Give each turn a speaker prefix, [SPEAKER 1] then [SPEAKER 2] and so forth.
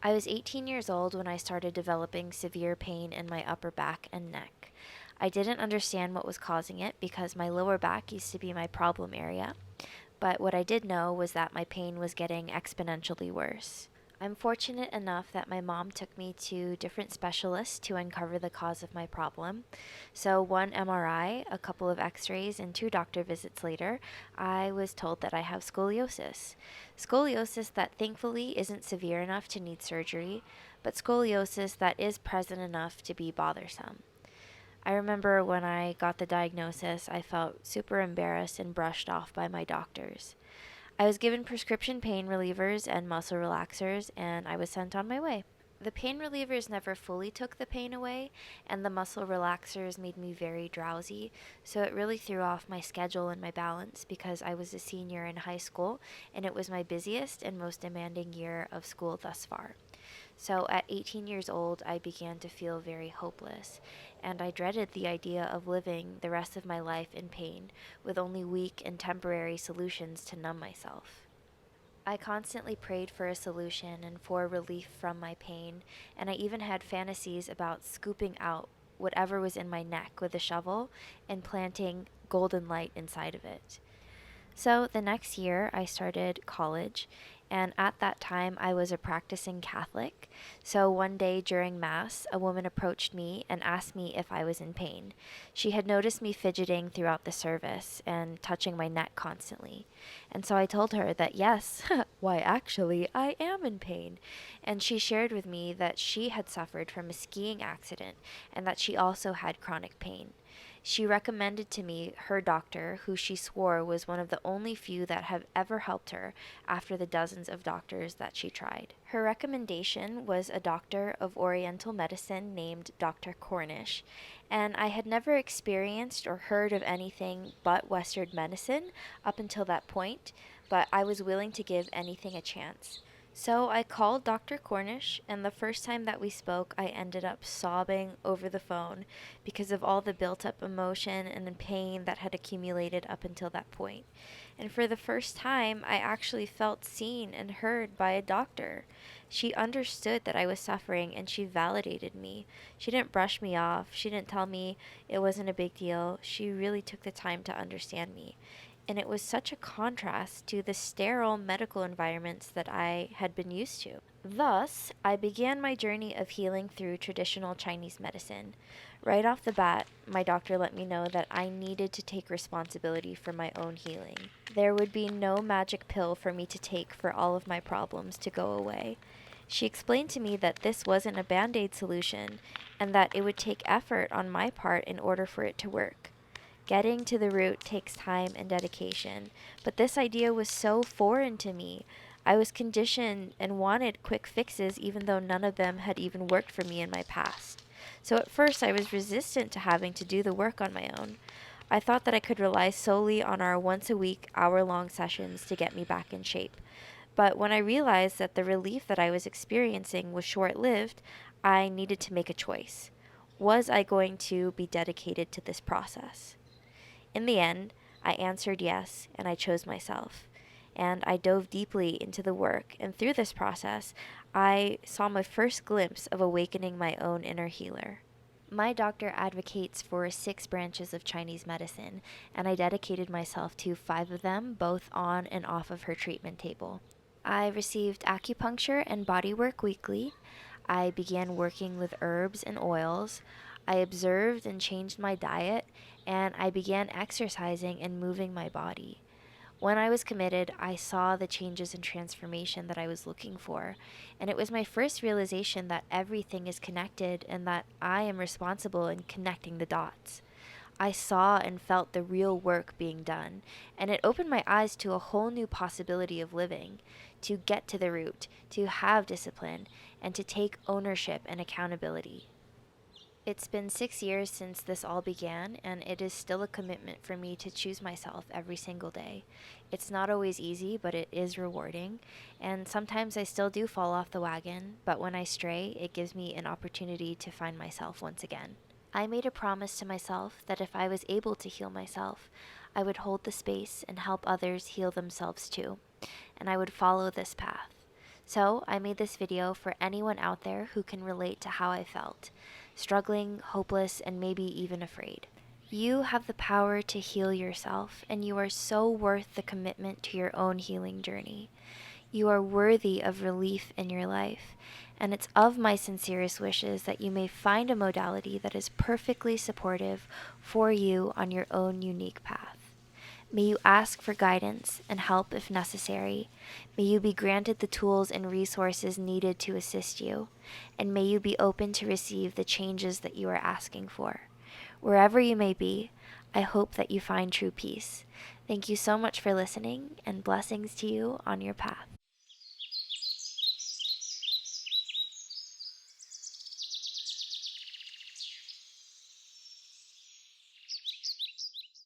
[SPEAKER 1] I was 18 years old when I started developing severe pain in my upper back and neck. I didn't understand what was causing it because my lower back used to be my problem area, but what I did know was that my pain was getting exponentially worse. I'm fortunate enough that my mom took me to different specialists to uncover the cause of my problem. So, one MRI, a couple of x rays, and two doctor visits later, I was told that I have scoliosis. Scoliosis that thankfully isn't severe enough to need surgery, but scoliosis that is present enough to be bothersome. I remember when I got the diagnosis, I felt super embarrassed and brushed off by my doctors. I was given prescription pain relievers and muscle relaxers, and I was sent on my way. The pain relievers never fully took the pain away, and the muscle relaxers made me very drowsy, so it really threw off my schedule and my balance because I was a senior in high school, and it was my busiest and most demanding year of school thus far. So at 18 years old, I began to feel very hopeless, and I dreaded the idea of living the rest of my life in pain with only weak and temporary solutions to numb myself. I constantly prayed for a solution and for relief from my pain, and I even had fantasies about scooping out whatever was in my neck with a shovel and planting golden light inside of it. So the next year, I started college, and at that time, I was a practicing Catholic. So one day during Mass, a woman approached me and asked me if I was in pain. She had noticed me fidgeting throughout the service and touching my neck constantly. And so I told her that yes, why, actually, I am in pain. And she shared with me that she had suffered from a skiing accident and that she also had chronic pain. She recommended to me her doctor, who she swore was one of the only few that have ever helped her after the dozens of doctors that she tried. Her recommendation was a doctor of Oriental medicine named Dr. Cornish, and I had never experienced or heard of anything but Western medicine up until that point, but I was willing to give anything a chance. So I called Dr. Cornish, and the first time that we spoke, I ended up sobbing over the phone because of all the built up emotion and pain that had accumulated up until that point. And for the first time, I actually felt seen and heard by a doctor. She understood that I was suffering and she validated me. She didn't brush me off. She didn't tell me it wasn't a big deal. She really took the time to understand me. And it was such a contrast to the sterile medical environments that I had been used to. Thus, I began my journey of healing through traditional Chinese medicine. Right off the bat, my doctor let me know that I needed to take responsibility for my own healing. There would be no magic pill for me to take for all of my problems to go away. She explained to me that this wasn't a band aid solution and that it would take effort on my part in order for it to work. Getting to the root takes time and dedication, but this idea was so foreign to me. I was conditioned and wanted quick fixes even though none of them had even worked for me in my past. So at first I was resistant to having to do the work on my own. I thought that I could rely solely on our once a week, hour-long sessions to get me back in shape. But when I realized that the relief that I was experiencing was short lived, I needed to make a choice. Was I going to be dedicated to this process? In the end, I answered yes, and I chose myself. And I dove deeply into the work, and through this process, I saw my first glimpse of awakening my own inner healer. My doctor advocates for 6 branches of Chinese medicine, and I dedicated myself to 5 of them, both on and off of her treatment table. I received acupuncture and bodywork weekly. I began working with herbs and oils. I observed and changed my diet, and I began exercising and moving my body. When I was committed, I saw the changes and transformation that I was looking for, and it was my first realization that everything is connected and that I am responsible in connecting the dots. I saw and felt the real work being done, and it opened my eyes to a whole new possibility of living, to get to the root, to have discipline, and to take ownership and accountability. It's been 6 years since this all began, and it is still a commitment for me to choose myself every single day. It's not always easy, but it is rewarding, and sometimes I still do fall off the wagon, but when I stray, it gives me an opportunity to find myself once again. I made a promise to myself that if I was able to heal myself, I would hold the space and help others heal themselves too, and I would follow this path. So I made this video for anyone out there who can relate to how I felt, struggling, hopeless, and maybe even afraid. You have the power to heal yourself, and you are so worth the commitment to your own healing journey. You are worthy of relief in your life, and it's of my sincerest wishes that you may find a modality that is perfectly supportive for you on your own unique path. May you ask for guidance and help if necessary. May you be granted the tools and resources needed to assist you, and may you be open to receive the changes that you are asking for. Wherever you may be, I hope that you find true peace. Thank you so much for listening, and blessings to you on your path.